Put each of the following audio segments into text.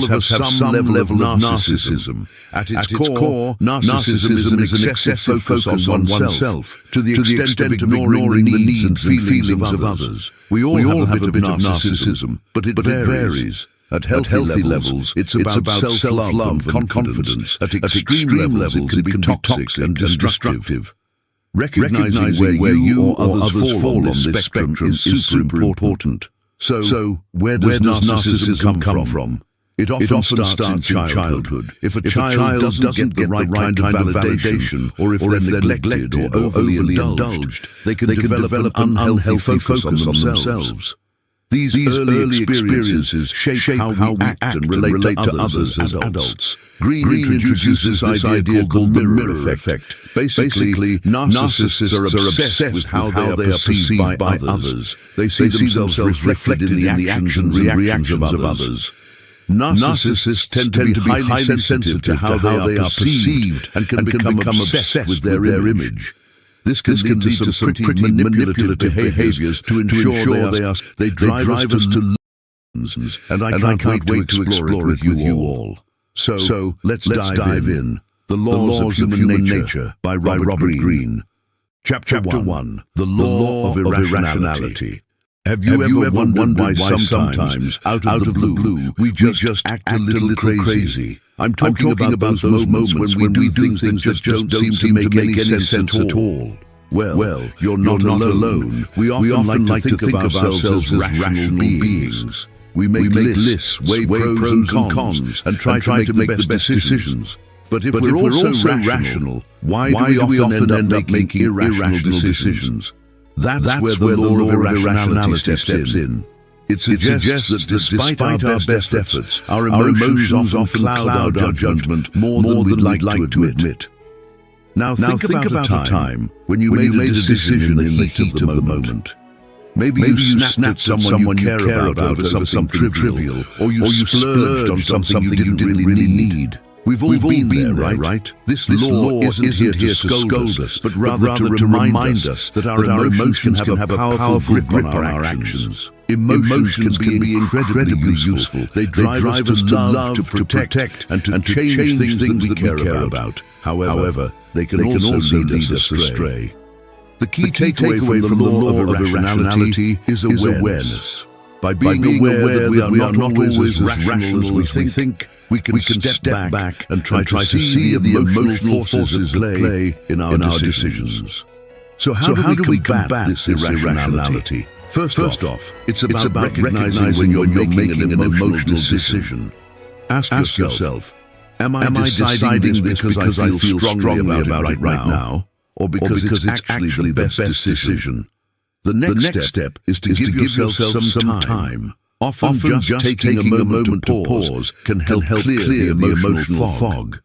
of us have some level of narcissism. At its core, narcissism is an excessive focus on oneself, to the extent of ignoring the needs and feelings of others. We all have a bit of narcissism, but it varies. At healthy levels, it's about self-love and confidence. At extreme levels, it can be toxic and destructive. Recognizing where you or others fall on this spectrum is super important. So, where does narcissism come from? It often starts in childhood. If a child doesn't get the right kind of validation, or if they're neglected or overly indulged, they can develop an unhealthy focus on themselves. These early experiences shape how we act and relate to others as adults. Green introduces this idea called the mirror effect. Basically, narcissists are obsessed with how they are perceived by others. They see themselves reflected in the actions and reactions of others. Narcissists tend to be highly sensitive to how they are perceived and can become obsessed with their image. This can lead to some pretty manipulative behaviors to ensure they drive us to lessons, and I can't wait to explore it with you all. So let's dive in. The Laws of Human Nature by Robert Greene. Chapter 1. The Law of Irrationality. Have you ever wondered why sometimes, out of the blue, we just act a little crazy? I'm talking about those moments when we do things that just don't seem to make any sense at all. Well, you're not alone. We often like to think of ourselves as rational beings. We make lists, weigh pros and cons, and try to make the best decisions. But if we're also rational, why do we often end up making irrational decisions? That's where the law of irrationality steps in. It suggests that despite our best efforts, our emotions often cloud our judgment more than we'd like to admit. Now think about a time when you made a decision in the heat of the moment. Maybe you snapped at someone you care about over something trivial, or you splurged on something you didn't really need. We've all been there, right? This law isn't here to scold us, but rather to remind us that our emotions can have a powerful grip on our actions. Emotions can be incredibly useful. They drive us to love, to protect, and to change things we care about. However, they can also lead us astray. The key takeaway from the law of irrationality is awareness. By being aware that we are not always as rational as we think, we can step back and try to see the emotional forces at play in our decisions. So how do we combat this irrationality? First off, it's about recognizing when you're making an emotional decision. Ask yourself, am I deciding this because I feel strongly about it right now, or because it's actually the best decision? The next step is to give yourself some time. Often just taking a moment to pause can help clear the emotional fog.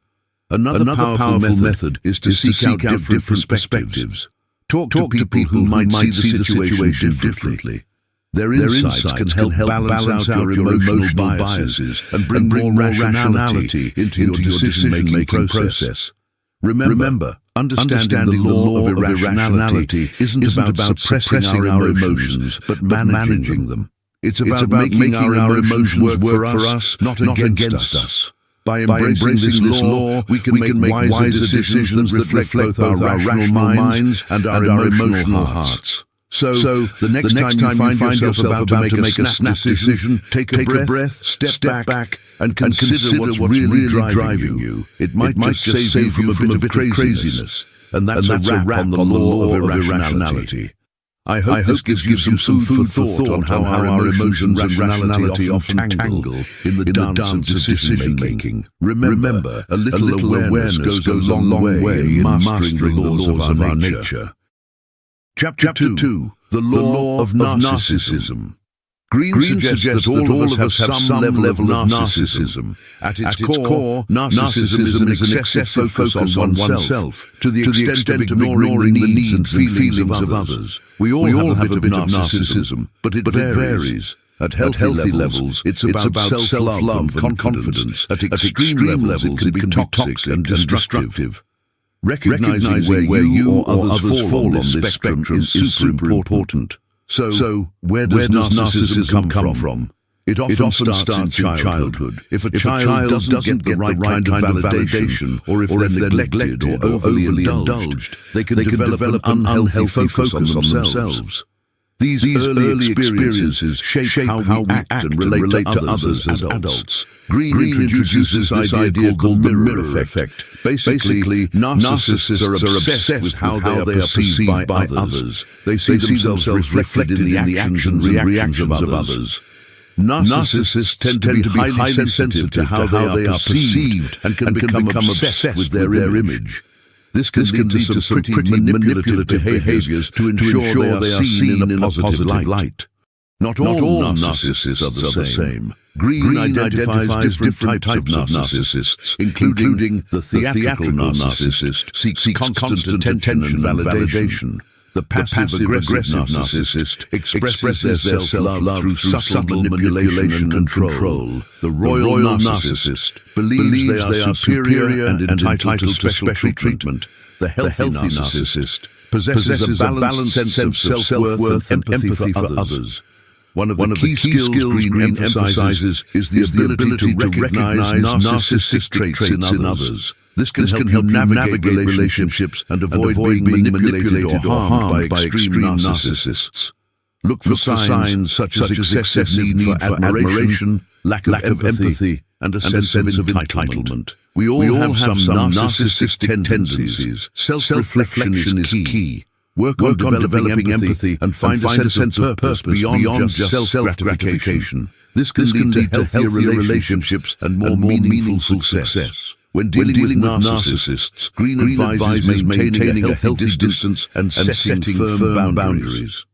Another powerful method is to seek out different perspectives. Talk to people who might see the situation differently. Their insights can help balance out your emotional biases and bring more rationality into your decision-making process. Remember, understanding the law of irrationality isn't about suppressing our emotions, but managing them. It's about making our emotions work for us, not against us. By embracing this law, we can make wiser decisions that reflect both our rational minds and our emotional hearts. So, the next time you find yourself about to make a snap decision, take a breath, step back, and consider what's really driving you. It might just save you from a bit of craziness. And that's a wrap on the law of irrationality. I hope this gives you some food for thought on how our emotions and rationality often tangle in the dance of decision-making. Remember, a little awareness goes a long way in mastering the laws of our nature. Chapter 2. The Law of Narcissism. Greene suggests that all of us have some level of narcissism. At its core, narcissism is an excessive focus on oneself, to the extent of ignoring the needs and feelings of others. We all have a bit of narcissism, but it varies. At healthy levels, it's about self-love and confidence. At extreme levels, it can be toxic and destructive. Recognizing where you or others fall on this spectrum is super important. So, where does narcissism come from? It often starts in childhood. If a child doesn't get the right kind of validation, or if they're neglected or overly indulged, they can develop an unhealthy focus on themselves. These early experiences shape how we act and relate to others as adults. Green introduces this idea called the mirror effect. Basically, narcissists are obsessed with how they are perceived by others. They see themselves reflected in the actions and reactions of others. Narcissists tend to be highly sensitive to how they are perceived and can become obsessed with their image. This can lead to some pretty manipulative behaviors to ensure they are seen in a positive light. Not all narcissists are the same. Green identifies different types of narcissists, including the theatrical narcissist, seeks constant attention and validation. The passive-aggressive narcissist expresses their self-love through subtle manipulation and control. The royal narcissist believes they are superior and entitled to special treatment. The healthy narcissist possesses a balanced sense of self-worth and empathy for others. One of the key skills Green emphasizes is the ability to recognize narcissistic traits in others. This can help you navigate relationships and avoid being manipulated or harmed by extreme narcissists. Look for signs such as excessive need for admiration, lack of empathy, and a sense of entitlement. We all have some narcissistic tendencies. Self-reflection is key. Work on developing empathy and find a sense of purpose beyond just self-gratification. This can lead to healthier relationships and more meaningful success. When dealing with narcissists, Green advises maintaining a healthy distance and setting firm boundaries.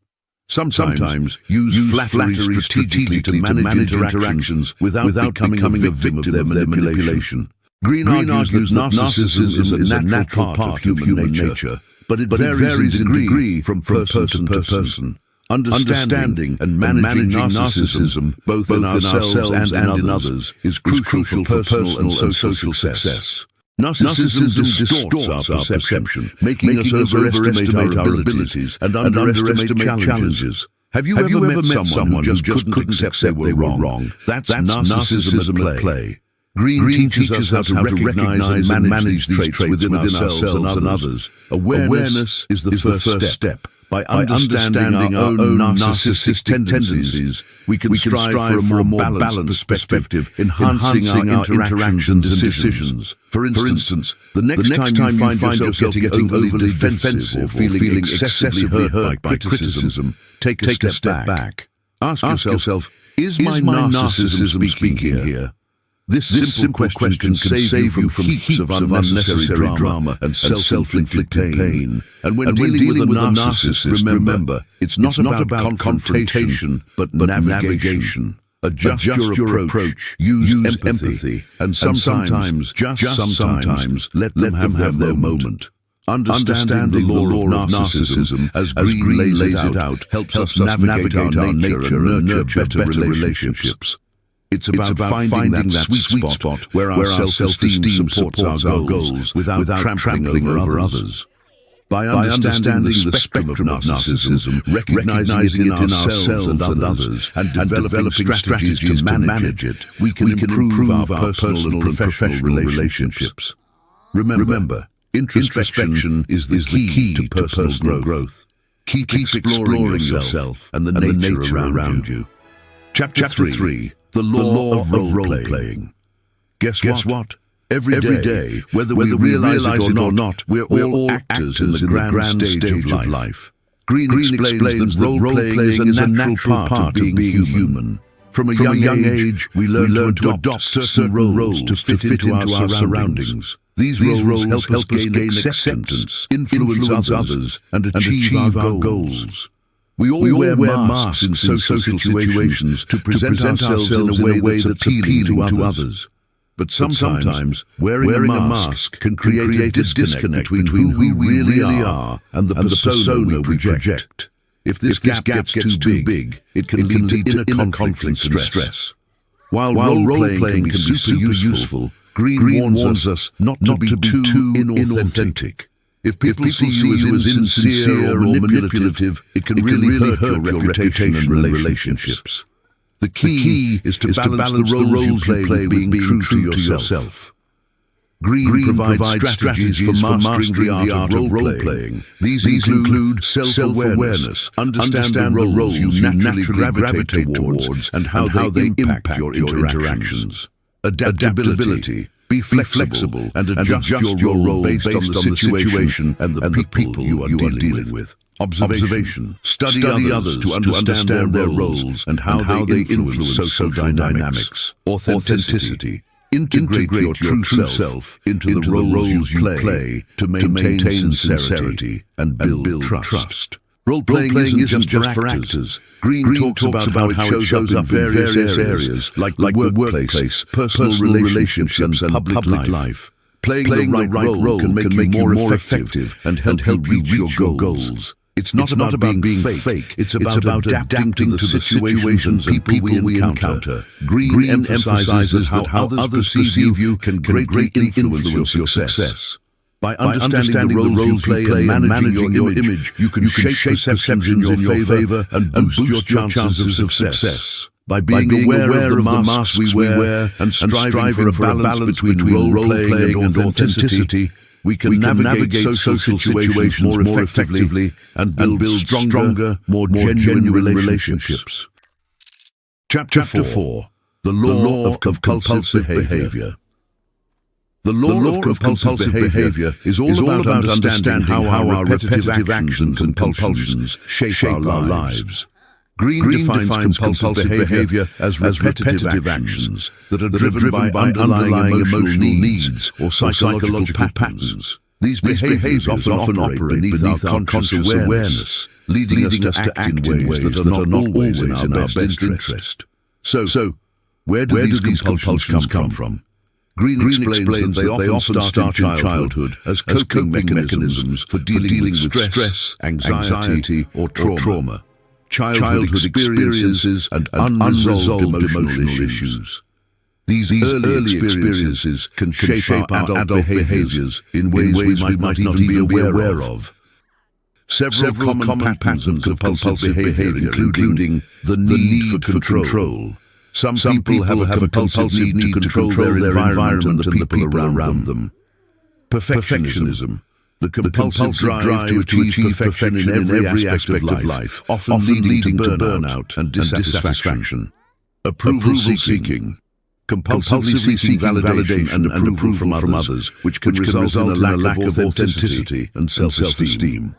Sometimes use flattery strategically to manage interactions without becoming a victim of their manipulation. Green argues that narcissism is a natural part of human nature, but it varies in degree from person to person. Understanding and managing narcissism, both in ourselves and in others, is crucial for personal and social success. Narcissism distorts our perception, making us overestimate our abilities and underestimate challenges. Have you ever met someone who just couldn't accept they were wrong? That's narcissism at play. Green teaches us how to recognize and manage these traits within ourselves and others. Awareness is the first step. By understanding our own narcissistic tendencies, we can strive for a more balanced perspective, enhancing our interactions and decisions. For instance, the next time you find yourself getting overly defensive or feeling excessively hurt by criticism, take a step back. Ask yourself, is my narcissism speaking here? This simple question can save you from heaps of unnecessary drama and self-inflicted pain. And when dealing with a narcissist, remember, it's not about confrontation, but navigation. Adjust your approach, use empathy, and sometimes, just sometimes, let them have their moment. Understanding the law of narcissism, as Green lays it out, helps us navigate our nature and nurture better relationships. It's about finding that sweet spot where our self-esteem supports our goals without trampling over others. By understanding the spectrum of narcissism, recognizing it in ourselves and others, and developing strategies to manage it, we can improve our personal and professional relationships. Remember, introspection is the key to personal growth. Keep exploring yourself and the nature around you. Chapter 3. The law of role-playing. Guess what? Every day, whether we realize it or not, we're all actors in the grand stage of life. Green explains that role-playing is a natural part of being human. From a young age, we learn to adopt certain roles to fit into our surroundings. These roles help us gain acceptance, influence others, and achieve our goals. We all wear masks in social situations to present ourselves in a way that's appealing to others. But sometimes wearing a mask can create a disconnect between who we really are and the persona we project. If this gap gets too big, it can lead to inner conflict and stress. While role-playing can be super useful, Green warns us not to be too inauthentic. If people see you as insincere or manipulative, it can really hurt your reputation and relationships. The key is to balance the roles you play with being true to yourself. Green provides strategies for mastering the art of role-playing. These include self-awareness, understand the roles you naturally gravitate towards and how they impact your interactions. Adaptability. Be flexible and adjust your role based on the situation and the people you are dealing with. Observation. Study others to understand their roles and how they influence social dynamics. Authenticity. Integrate your true self into the roles you play to maintain sincerity and build trust. Role-playing isn't just for actors. Green talks about how it shows up in various areas, like the workplace, personal relationships, and public life. Playing the right role can make you more effective and help you reach your goals. It's not about being fake. It's about adapting to the situations and people we encounter. Green emphasizes how others perceive you can greatly influence your success. By understanding the roles you play and managing your image, you can shape perceptions in your favor and boost your chances of success. By being aware of the masks we wear and striving for a balance between role-playing and authenticity, we can navigate social situations more effectively and build stronger, more genuine relationships. Chapter 4. The Law of Compulsive Behavior. The law of compulsive behavior is all about understanding how our repetitive actions and compulsions shape our lives. Green defines compulsive behavior as repetitive actions that are driven by underlying emotional needs or psychological patterns. These behaviors often operate beneath our conscious awareness, leading us to act in ways that are not always in our best interest. So, where do these compulsions come from? Green explains that they often start in childhood as coping mechanisms for dealing with stress, anxiety, or trauma. Childhood experiences and unresolved emotional issues. These early experiences can shape our adult behaviors in ways we might not even be aware of. Several common patterns of compulsive behavior, including the need for control. Some people have a compulsive need to control their environment and the people around them. Perfectionism. The compulsive drive to achieve perfection in every aspect of life, often leading to burnout and dissatisfaction. Approval seeking. Compulsively seeking validation and approval from others, which can result in a lack of authenticity and self-esteem.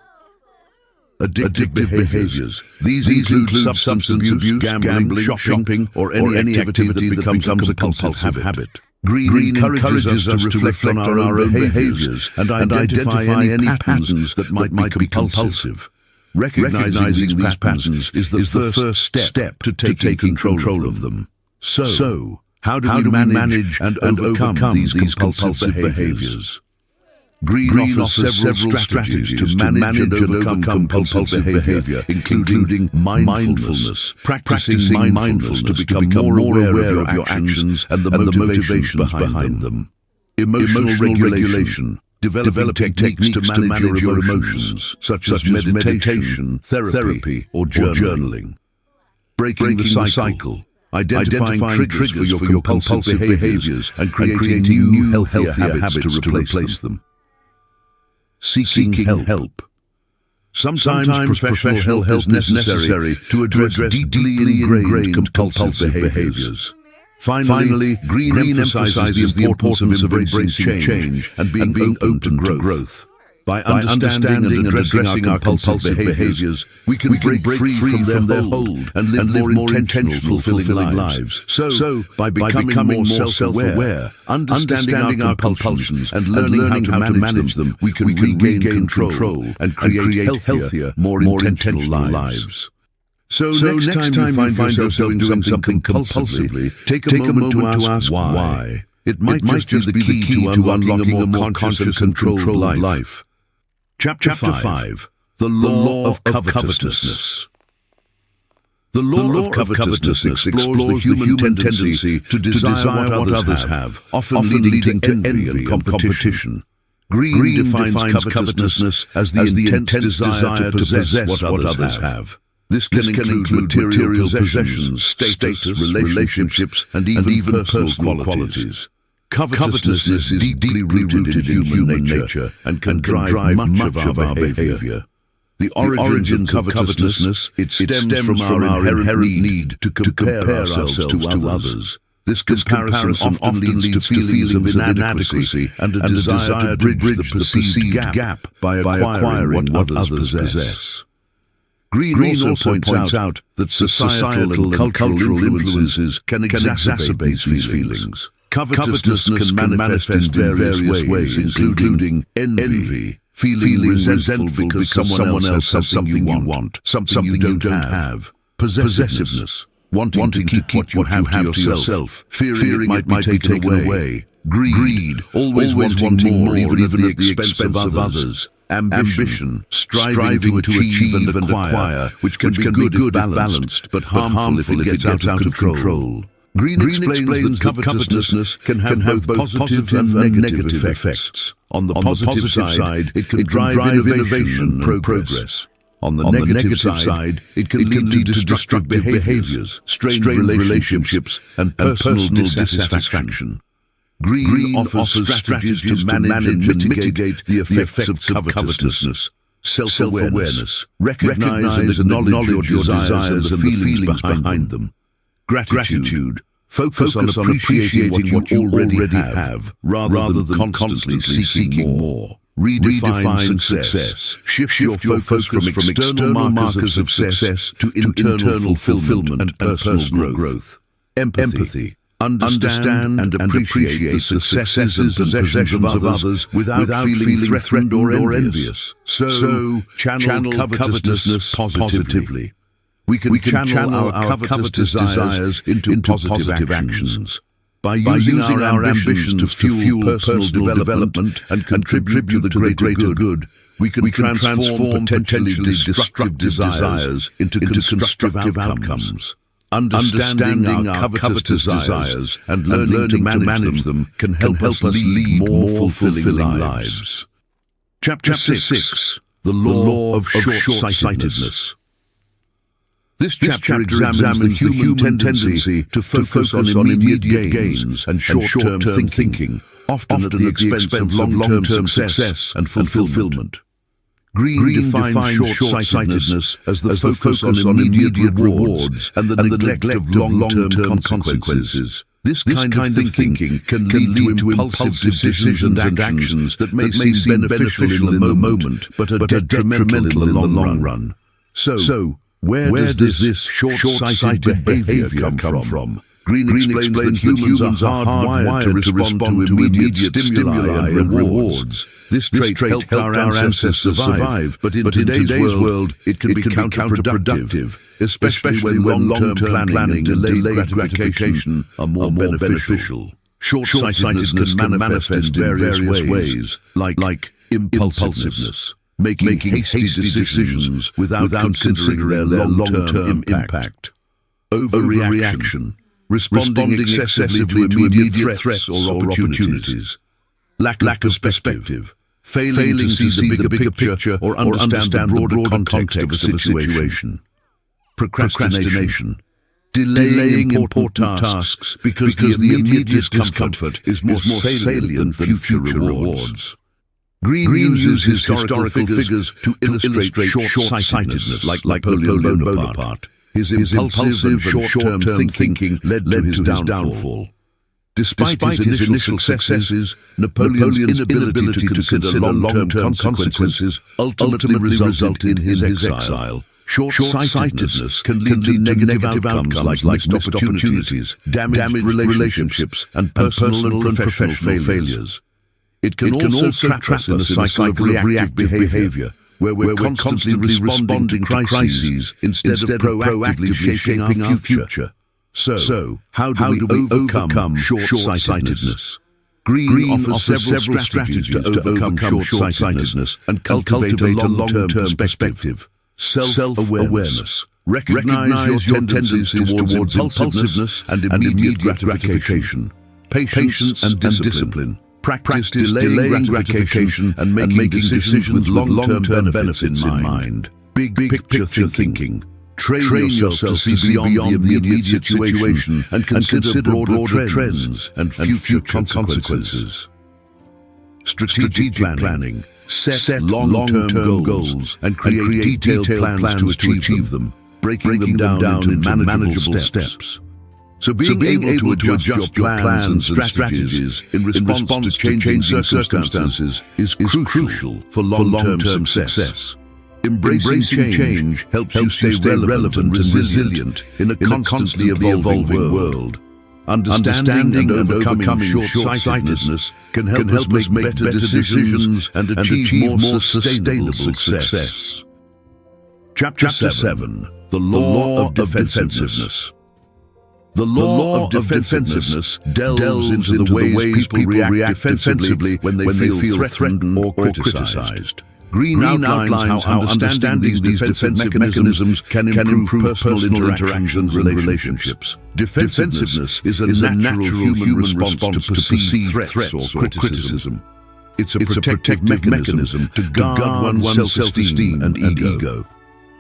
Addictive behaviors. These include substance abuse, gambling, shopping, or any activity that becomes a compulsive habit. Green encourages us to reflect on our own behaviors and identify any patterns that might be compulsive. Recognizing these patterns is the first step to taking control of them. So, how do we manage and overcome these compulsive behaviors? Green offers several strategies to manage and overcome compulsive behavior, including mindfulness, practicing mindfulness to become more aware of your actions and the motivations behind them. Emotional regulation, developing techniques to manage your emotions, such as meditation, therapy, or journaling. Breaking the cycle. Identifying triggers for your compulsive behaviors and creating new, healthier habits to replace them. Seeking help. Sometimes professional help is necessary to address deeply ingrained compulsive behaviors. Finally, Green emphasizes the importance of embracing change and being open to growth. By understanding and addressing our compulsive behaviors, we can break free from their hold and live more intentional, fulfilling lives. So, by becoming more self-aware, understanding our compulsions and learning how to manage them, we can regain control and create healthier, more intentional lives. So next time you find yourself doing something compulsively, take a moment to ask why. It might just be the key to unlocking a more conscious and controlled life. Chapter 5. The Law of Covetousness. The law of covetousness explores the human tendency to desire what others have, often leading to envy and competition. Green defines covetousness as the intense desire to possess what others have. This can include material possessions, status, relationships, and even personal qualities. Covetousness is deeply rooted in human nature and can drive much of our behavior. The origins of covetousness, it stems from our inherent need to compare ourselves to others. This comparison often leads to feelings of inadequacy and a desire to bridge the perceived gap by acquiring what others possess. Green also points out that societal and cultural influences can exacerbate these feelings. Covetousness can manifest in various ways, including envy, feeling resentful because someone else has something you want, something you don't have. Possessiveness, wanting to keep what you have to yourself, fearing it might be taken away. Greed, always wanting more even at the expense of others. Ambition, striving to achieve and acquire, which can be good if balanced, but harmful if it gets out of control. Green explains that covetousness can have both positive and negative effects. On the positive side, it can drive innovation and progress. On the negative side, it can lead to destructive behaviors, strained relationships, and personal dissatisfaction. Green offers strategies to manage and mitigate the effects of covetousness. Self-awareness, recognize and acknowledge your desires and the feelings behind them. Gratitude, focus on appreciating what you already have, rather than constantly seeking more. Redefine success. Shift your focus from external markers of success to internal fulfillment and personal growth. Empathy. Understand and appreciate the successes and possessions of others without feeling threatened or envious. So, channel covetousness positively. We can channel our covetous desires into positive actions. By using our ambitions to fuel personal development and contribute to the greater good, we can transform potentially destructive desires into constructive outcomes. Understanding our covetous desires and learning to manage them can help us lead more fulfilling lives. Chapter 6. The Law of Short-Sightedness. This chapter examines the human tendency to focus on immediate gains and short-term thinking, often at the expense of long-term success and fulfillment. Green defines short-sightedness as the focus on immediate rewards and the neglect of long-term consequences. This kind of thinking can lead to impulsive decisions and actions that may seem beneficial in the moment, but are detrimental in the long run. So, where does this short-sighted behavior come from? Green explains that humans are hardwired to respond to immediate stimuli and rewards. This trait helped our ancestors survive, but in today's world it can be counterproductive, especially when long-term planning and delayed gratification are more beneficial. Short-sightedness can manifest in various ways, like impulsiveness, making hasty decisions without considering their long-term impact. Overreaction, responding excessively to immediate threats or opportunities. Lack of perspective, failing to see the bigger picture or understand the broader context of a situation. Procrastination, delaying important tasks because the immediate discomfort is more salient than future rewards. Green uses historical figures to illustrate short-sightedness, like Napoleon Bonaparte. His impulsive and short-term thinking led to his downfall. Despite his initial successes, Napoleon's inability to consider long-term consequences ultimately resulted in his exile. Short-sightedness can lead to negative outcomes like missed opportunities, damaged relationships, and personal and professional failures. It can also trap us in a cycle of reactive behavior, where we're constantly responding to crises instead of proactively shaping our future. So, how do we overcome short-sightedness? Green offers several strategies to overcome short-sightedness and cultivate a long-term perspective. Self-awareness. Recognize your tendencies towards impulsiveness and immediate gratification. Patience and discipline. Practice delaying gratification and making decisions with long-term benefits in mind. Big picture thinking. Train yourself to see beyond the immediate situation and consider broader trends and future consequences. Strategic planning. Set long-term goals and create detailed plans to achieve them, breaking them down into manageable steps. So being able to adjust your plans and strategies in response to changing circumstances is crucial for long-term success. Embracing change helps you stay relevant and resilient in a constantly evolving world. Understanding and overcoming short-sightedness can help us make better decisions and achieve more sustainable success. Chapter 7. The Law of Defensiveness. The law of defensiveness delves into the ways people react defensively when they feel threatened or criticized. Green outlines how understanding these defensive mechanisms can improve personal interactions and relationships. Defensiveness is a natural human response to perceived threats or criticism. It's a protective mechanism to guard one's self-esteem and ego.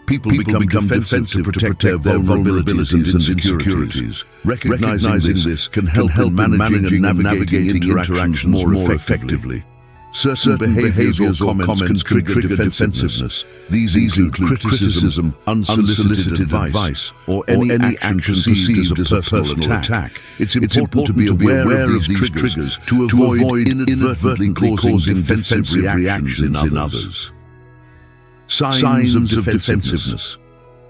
People become defensive to protect their vulnerabilities and insecurities. Recognizing this can help in managing and navigating interactions more effectively. Certain behaviors or comments can trigger defensiveness. These include criticism, unsolicited advice, or any action perceived as a personal attack. It's important to be aware of these triggers to avoid inadvertently causing defensive reactions in others. Signs of defensiveness.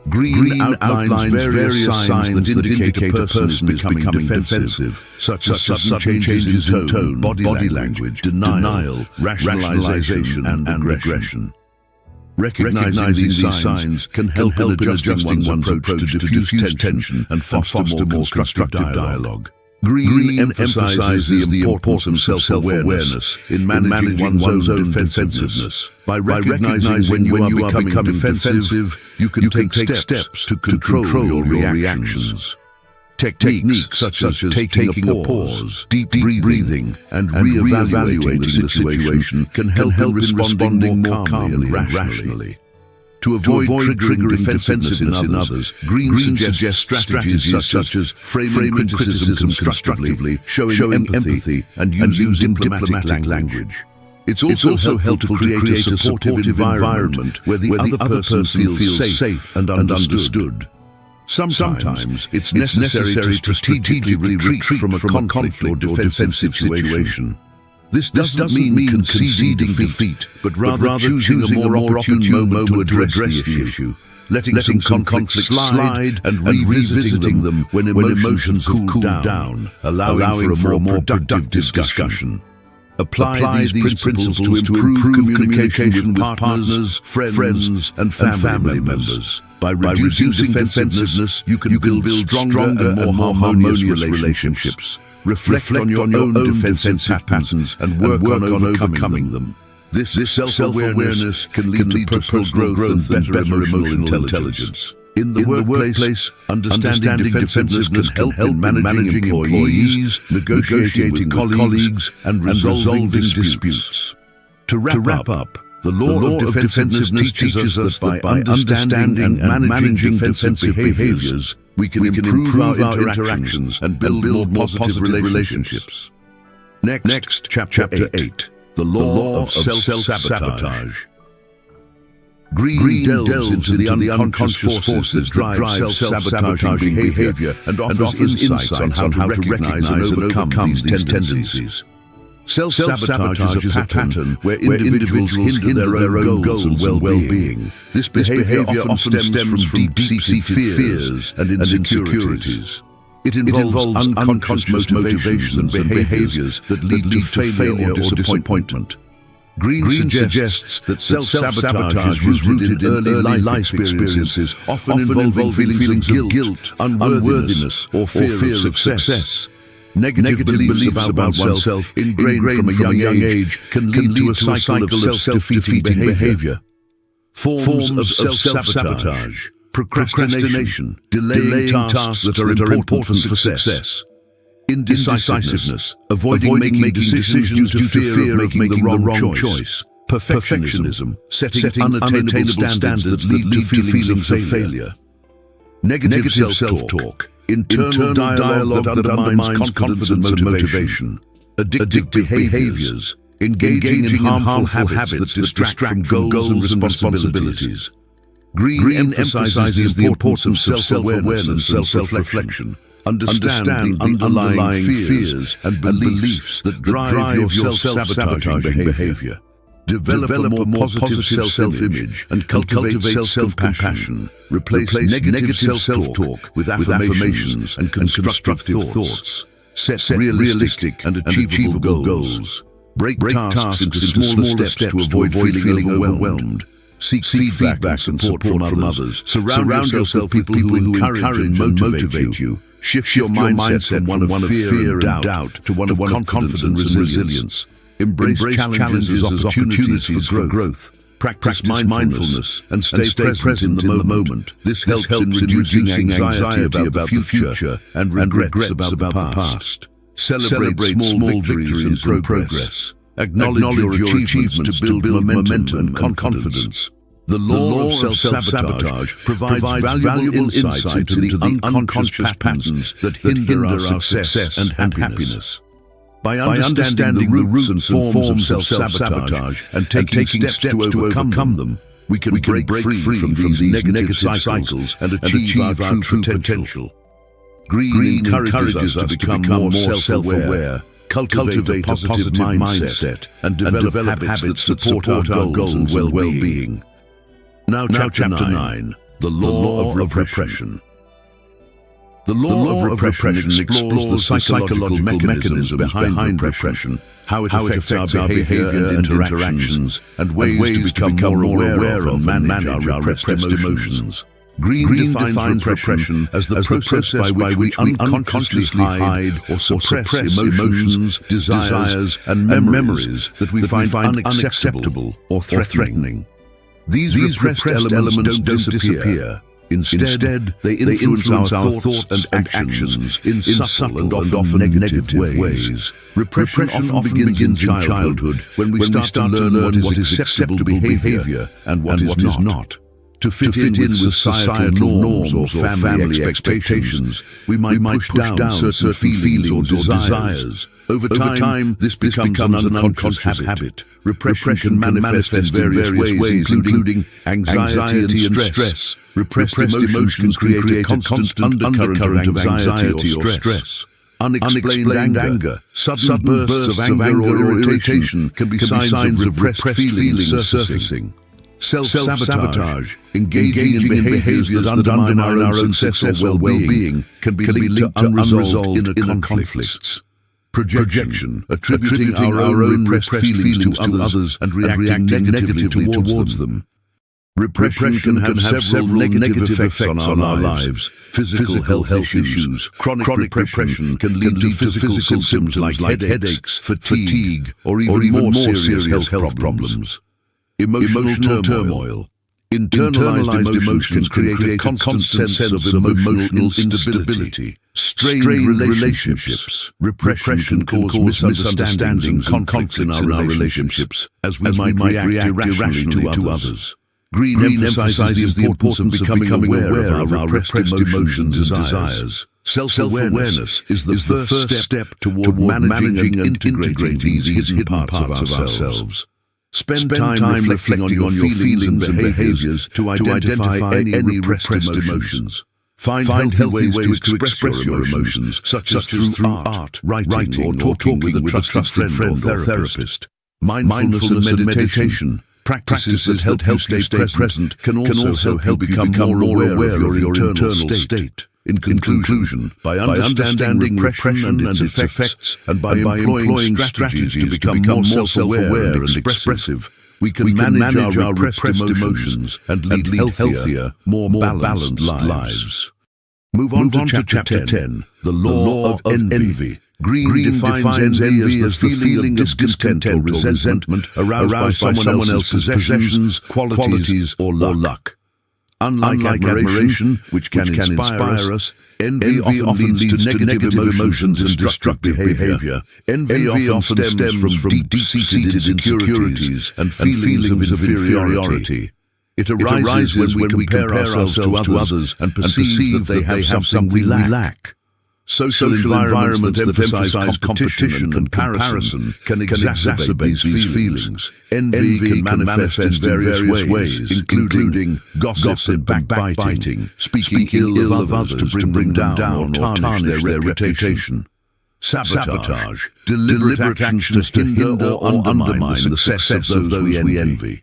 Green outlines various signs that indicate a person is becoming defensive, such as sudden changes in tone, body language, denial, rationalization, and aggression. Recognizing these signs can help in adjusting one's approach to diffuse tension and foster more constructive dialogue. Green emphasizes the importance of self-awareness in managing one's own defensiveness. By recognizing when you are becoming defensive, you can take steps to control your reactions. Techniques such as taking a pause, deep breathing, and re-evaluating the situation can help in responding more calmly and rationally. To avoid triggering defensiveness in others, Green suggests strategies such as framing criticism constructively, showing empathy, and using diplomatic language. It's also helpful to create a supportive environment where the other person feels safe and understood. Sometimes it's necessary to strategically retreat from a conflict or defensive situation. This doesn't mean conceding defeat, but rather choosing a more opportune moment to address the issue, letting some conflicts slide and revisiting them when emotions cool down, allowing for a more productive discussion. Apply these principles to improve communication with partners, friends, and family members. By reducing defensiveness, you can build stronger and more harmonious relationships. Reflect on your own defensive patterns and work on overcoming them. This self-awareness can lead to personal growth and better emotional intelligence. In the workplace, understanding defensiveness can help in managing employees, negotiating with colleagues, and resolving disputes. To wrap up, the law of defensiveness teaches us that by understanding and managing defensive behaviors, we can improve our interactions and build more positive relationships. Next, Chapter 8. The Law of Self-Sabotage. Green delves into the unconscious forces that drive self-sabotaging behavior and offers insights on how to recognize and overcome these tendencies. Self-sabotage is a pattern where individuals hinder their own goals and well-being. This behavior often stems from deep-seated fears and insecurities. It involves unconscious motivations and behaviors that lead to failure or disappointment. Green suggests that self-sabotage is rooted in early life experiences, often involving feelings of guilt, unworthiness, or fear of success. Negative beliefs about oneself, ingrained from a young age, can lead to a cycle of self-defeating behavior. Forms of self-sabotage: procrastination, delaying tasks that are important for success. Indecisiveness, avoiding making decisions due to fear of making the wrong choice. Perfectionism, setting unattainable standards that lead to feelings of failure. Negative self-talk. Internal dialogue that undermines confidence and motivation. Addictive behaviors. Engaging in harmful habits that distract from goals and responsibilities. Green emphasizes the importance of self-awareness and self-reflection. Understand the underlying fears and beliefs that drive your self-sabotaging behavior. Develop a more positive self-image and cultivate self-compassion. Replace negative self-talk with affirmations and constructive thoughts. Set realistic and achievable goals. Break tasks into smaller steps to avoid feeling overwhelmed. Seek feedback and support from others. Surround yourself with people who encourage and motivate you. Shift your mindset from one of fear and doubt to one of confidence and resilience. Embrace challenges as opportunities for growth. Practice mindfulness and stay present in the moment. This helps in reducing anxiety about the future and regrets about the past. Celebrate small victories and progress. Acknowledge your achievements to build momentum and confidence. The law of self-sabotage provides valuable insights into the unconscious patterns that hinder our success and happiness. By understanding the roots and forms of self-sabotage and taking steps to overcome them, we can break free from these negative cycles and achieve our true potential. Green encourages us to become more self-aware, cultivate a positive mindset, and develop habits that support our goals and well-being. Now Chapter 9, The Law of Repression. The law of repression explores the psychological mechanisms behind repression, how it affects our behavior and interactions, and ways to become more aware of and manage our repressed emotions. Green defines repression as the process by which we unconsciously hide or suppress emotions, desires, and memories that we find unacceptable or threatening. These repressed elements don't disappear. Instead, they influence our thoughts and actions in subtle and often negative ways. Repression often begins in childhood when we start to learn what is acceptable behavior and what is not. To fit in with societal norms or family expectations, we might push down certain feelings or desires. Over time, this becomes an unconscious habit. Repression can manifest in various ways, including anxiety and stress. Repressed emotions can create a constant undercurrent of anxiety or stress. Unexplained anger, sudden bursts of anger or irritation can be signs of repressed feelings surfacing. Self-sabotage, engaging in behaviors that undermine our own success or well-being, can be linked to unresolved inner conflicts. Projection, attributing our own repressed feelings to others and reacting negatively towards them. Repression can have several negative effects on our lives. Physical health issues. Chronic repression can lead to physical symptoms like headaches, fatigue, or even more serious health problems. Emotional turmoil. Internalized emotions can create a constant sense of emotional instability. Strained relationships. Repression can cause misunderstandings and conflicts in our relationships, as we might react irrationally to others. Green emphasizes the importance of becoming aware of our repressed emotions and desires. Self-awareness is the first step toward managing and integrating these hidden parts of ourselves. Spend time reflecting on your feelings and behaviors to identify any repressed emotions. Find healthy ways to express your emotions, such as through art, writing, or talking with a trusted friend or therapist. Mindfulness and meditation, practices that help you stay present, can also help you become more aware of your internal state. In conclusion, by understanding repression and its effects, and by employing strategies to become more self-aware and expressive, we can manage our repressed emotions and lead healthier, more balanced lives. Move on to Chapter 10, The Law of Envy. Green defines envy as the feeling of discontent or resentment aroused by someone else's possessions, qualities, or luck. Unlike admiration, which can inspire us, envy often leads to negative emotions and destructive behavior. Envy often stems from deep-seated insecurities and feelings of inferiority. It arises when we compare ourselves to others and perceive that they have something we lack. Social environments that emphasize competition and comparison can exacerbate these feelings. Envy can manifest in various ways, including gossip and backbiting, speaking ill of others to bring them down or tarnish their reputation. Sabotage, deliberate actions to hinder or undermine the success of those we envy.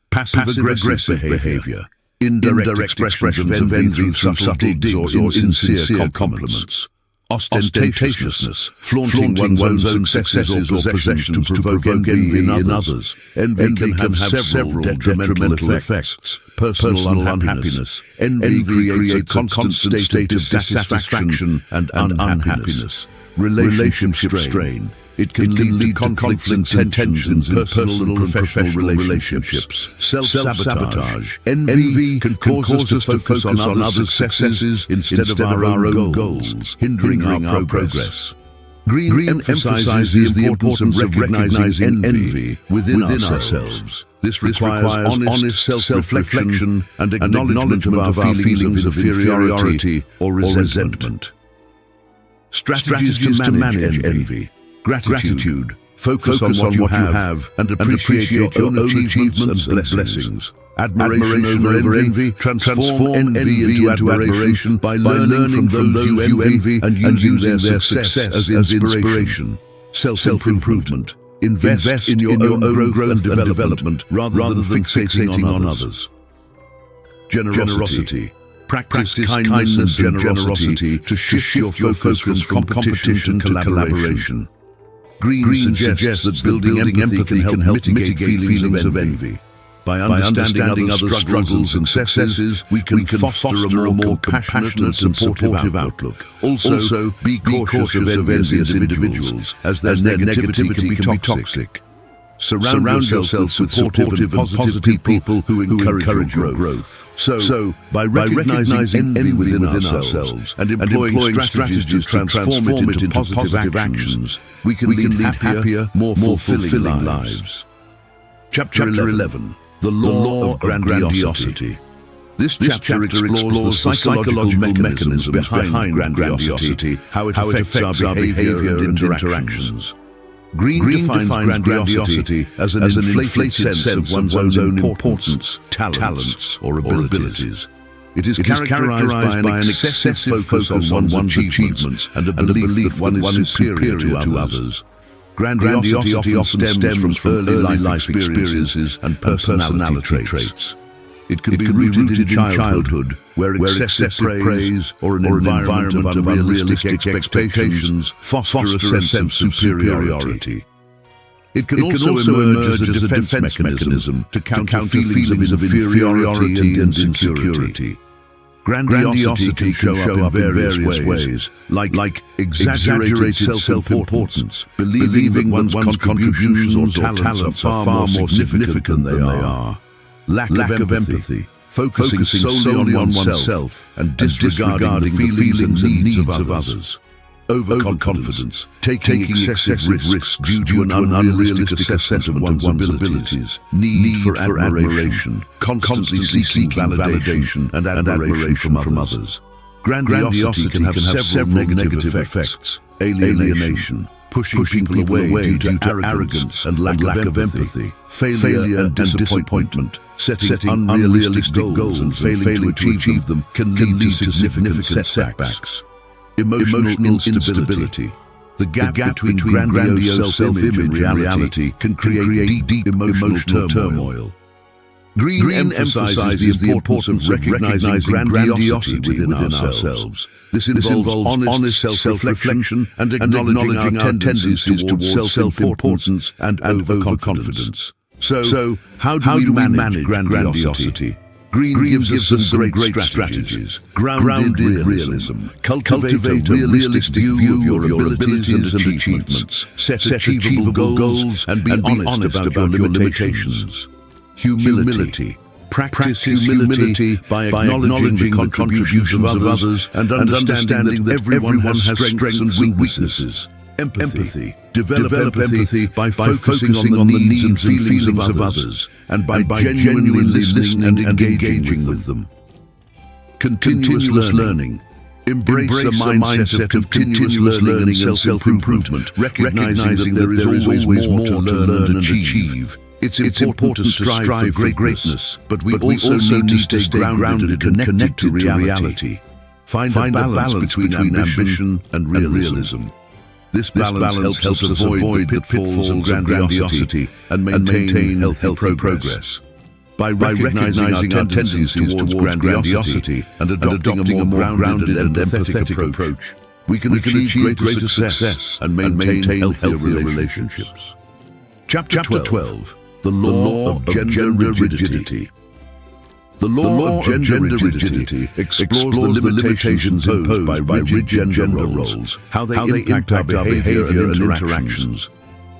Passive-aggressive behavior, indirect expressions of envy through subtle digs or insincere compliments. Ostentatiousness, flaunting one's own successes or possessions to provoke envy in others. Envy can have several detrimental effects. Personal unhappiness. Envy creates a constant state of dissatisfaction and unhappiness. Relationship strain. It can lead to conflicts and tensions in personal and professional relationships. Self-sabotage. Envy can cause us to focus on others' successes instead of our own goals, hindering our progress. Green emphasizes the importance of recognizing envy within ourselves. This requires honest self-reflection and acknowledgement of our feelings of inferiority or resentment. Strategies to manage envy. Gratitude. Focus on what you have and appreciate your own achievements and blessings. Admiration over envy. Transform envy into admiration by learning from those you envy and using their success as inspiration. Self-improvement. Invest in your own growth and development rather than fixating on others. Generosity. Practice kindness and generosity to shift your focus from competition to collaboration. Green suggests that building empathy can help mitigate feelings of envy. By understanding others' struggles and successes, we can foster a more compassionate and supportive outlook. Also, be cautious of envious individuals, as their negativity can be toxic. Surround yourself with supportive and positive people who encourage your growth. So, by recognizing envy within ourselves and employing strategies to transform it into positive actions, we can lead happier, more fulfilling lives. Chapter 11. The Law of Grandiosity. This chapter explores the psychological mechanisms behind grandiosity, how it affects our behavior and interactions. Green defines grandiosity as an inflated sense of one's own importance, talents, or abilities. It is characterized by an excessive focus on one's achievements and a belief that one is superior to others. Grandiosity often stems from early life experiences and personality traits. It can be rooted in childhood, where excessive praise or an environment of unrealistic expectations foster a sense of superiority. It can also emerge as a defense mechanism to counter feelings of inferiority and insecurity. Grandiosity can show up in various ways, like exaggerated self-importance, believing that one's contributions or talents are far more significant than they are. Lack of empathy, focusing solely on oneself and disregarding the feelings and needs of others. Overconfidence, taking excessive risks due to an unrealistic assessment of one's abilities. Need for admiration, constantly seeking validation and admiration from others. Grandiosity can have several negative effects. Alienation, pushing people away due to arrogance and lack of empathy. Failure and disappointment, setting unrealistic goals and failing to achieve them can lead to significant setbacks. Emotional instability. The gap between grandiose self-image and reality can create deep emotional turmoil. Green emphasizes the importance of recognizing grandiosity within ourselves. This involves honest self-reflection and acknowledging our tendencies towards self-importance and overconfidence. So, how do we manage grandiosity? Green gives us some great strategies. Grounded realism. Cultivate a realistic view of your abilities and achievements. Set achievable goals and be honest about your limitations. Humility. Practice humility by acknowledging the contributions of others and understanding that everyone has strengths and weaknesses. Empathy. Develop empathy by focusing on the needs and feelings of others, and by genuinely listening and engaging with them. Continuous learning. Embrace a mindset of continuous learning and self-improvement, recognizing that there is always more to learn and achieve. It's important to strive for greatness, but we also need to stay grounded and connected to reality. Find a balance between ambition and realism. This balance helps us avoid the pitfalls of grandiosity and maintain healthy progress. By recognizing our tendencies towards grandiosity and adopting a more grounded and empathetic approach, we can achieve greater success and maintain healthier relationships. Chapter 12. The Law of Gender Rigidity. The law of gender rigidity explores the limitations imposed by rigid gender roles, how they impact our behavior and interactions.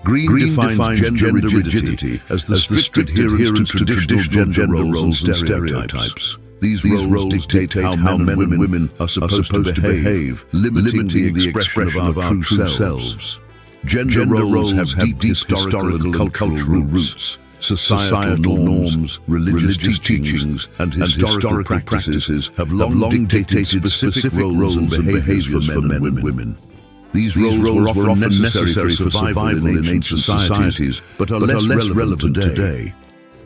Green defines gender rigidity as the strict adherence to traditional gender roles and stereotypes. These roles dictate how men and women are supposed to behave, limiting the expression of our true selves. Gender roles have deep historical and cultural roots. Societal norms, religious teachings, and historical practices have long dictated specific roles and behaviors for men and women. These roles were often necessary for survival in ancient societies, but are less relevant today.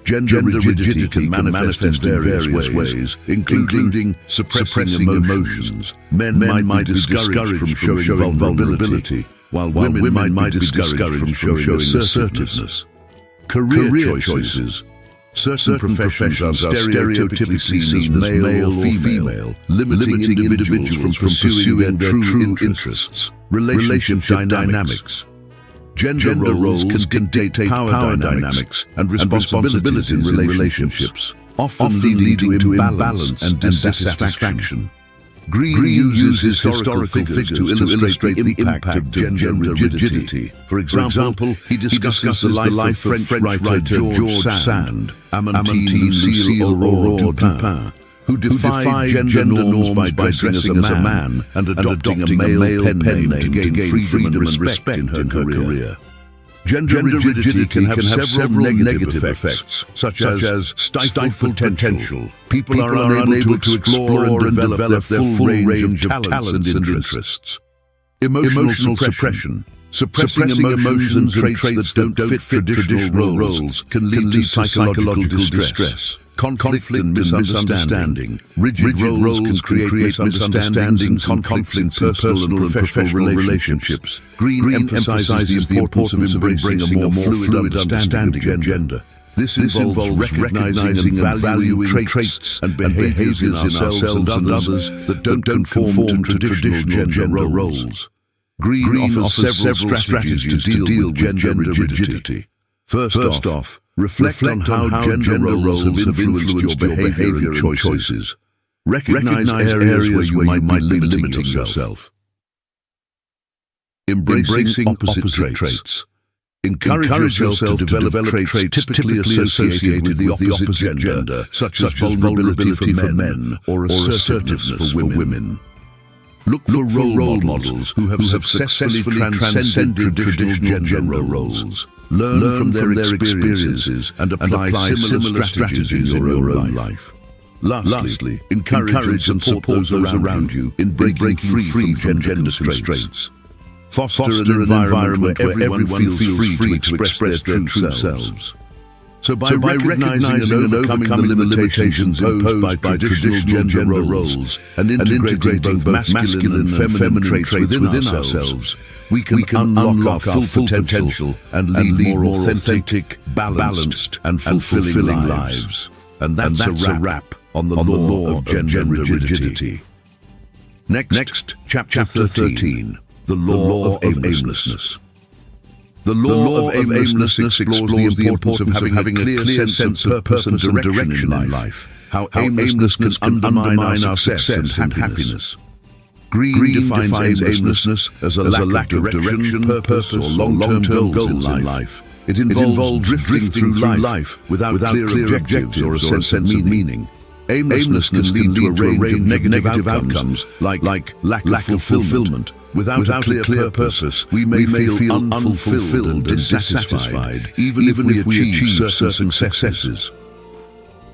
Gender rigidity can manifest in various ways, including suppressing emotions. Men might be discouraged from showing vulnerability, while women might be discouraged from showing assertiveness. Career choices. Certain professions are stereotypically seen as male or female, limiting individuals from pursuing their true interests. Relationship dynamics. Gender roles can dictate power dynamics and responsibilities in relationships, often leading to imbalance and dissatisfaction. Green uses historical figures to illustrate the impact of gender rigidity. For example, he discusses the life of French writer George Sand, Amantine Lucille Aurore Dupin, who defied gender norms by dressing as a man and adopting a male pen name to gain freedom and respect in her career. Gender rigidity can have several negative effects, such as stifled potential. People are unable to explore and develop their full range of talents and interests. Emotional suppression. Suppressing emotions and traits that don't fit traditional roles can lead to psychological distress, conflict and misunderstanding. Rigid roles can create misunderstandings and conflicts in personal and professional relationships. Green emphasizes the importance of embracing a more fluid understanding of gender. This involves recognizing and valuing traits and behaviors in ourselves and others that don't conform to traditional gender roles. Green offers several strategies to deal with gender rigidity. First off, reflect on how gender roles have influenced your behavior and choices. Recognize areas where you might be limiting yourself. Embracing opposite traits. Encourage yourself to develop traits typically associated with the opposite gender, such as vulnerability for men or assertiveness for women. Look for role models who have successfully transcended traditional gender roles. Learn from their experiences and apply similar strategies in your own life. Lastly, encourage and support those around you in breaking free from gender constraints. Foster an environment where everyone feels free to express their true selves. So by recognizing and overcoming the limitations imposed by traditional gender roles and integrating both masculine and feminine traits within ourselves, we can unlock our full potential and lead more authentic, balanced, and fulfilling lives. And that's a wrap on the law of gender rigidity. Next, Chapter 13, the Law of Aimlessness. The law of aimlessness explores the importance of having a clear sense of purpose and direction in life, how aimlessness can undermine our success and happiness. Green defines aimlessness as a lack of direction, purpose, or long-term goals in life. It involves drifting through life without clear objectives or a sense of meaning. Aimlessness can lead to a range of negative outcomes like lack of fulfillment, Without a clear purpose, we may feel unfulfilled and dissatisfied, even if we achieve certain successes.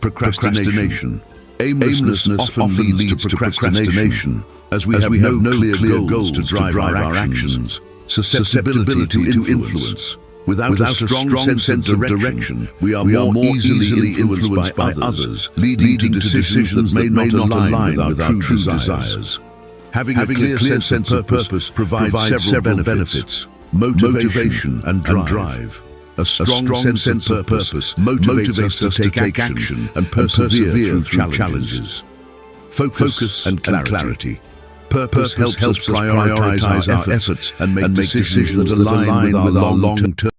Procrastination. Aimlessness often leads to procrastination, as we have no clear goals to drive our actions. Susceptibility to influence. Without a strong sense of direction, we are more easily influenced by others, leading to decisions that may not align with our true desires. Having a clear sense of purpose provides several benefits: motivation and drive. A strong sense of purpose motivates us to take action and persevere through challenges. Focus and clarity. Purpose helps us prioritize our efforts and make decisions that align with our long-term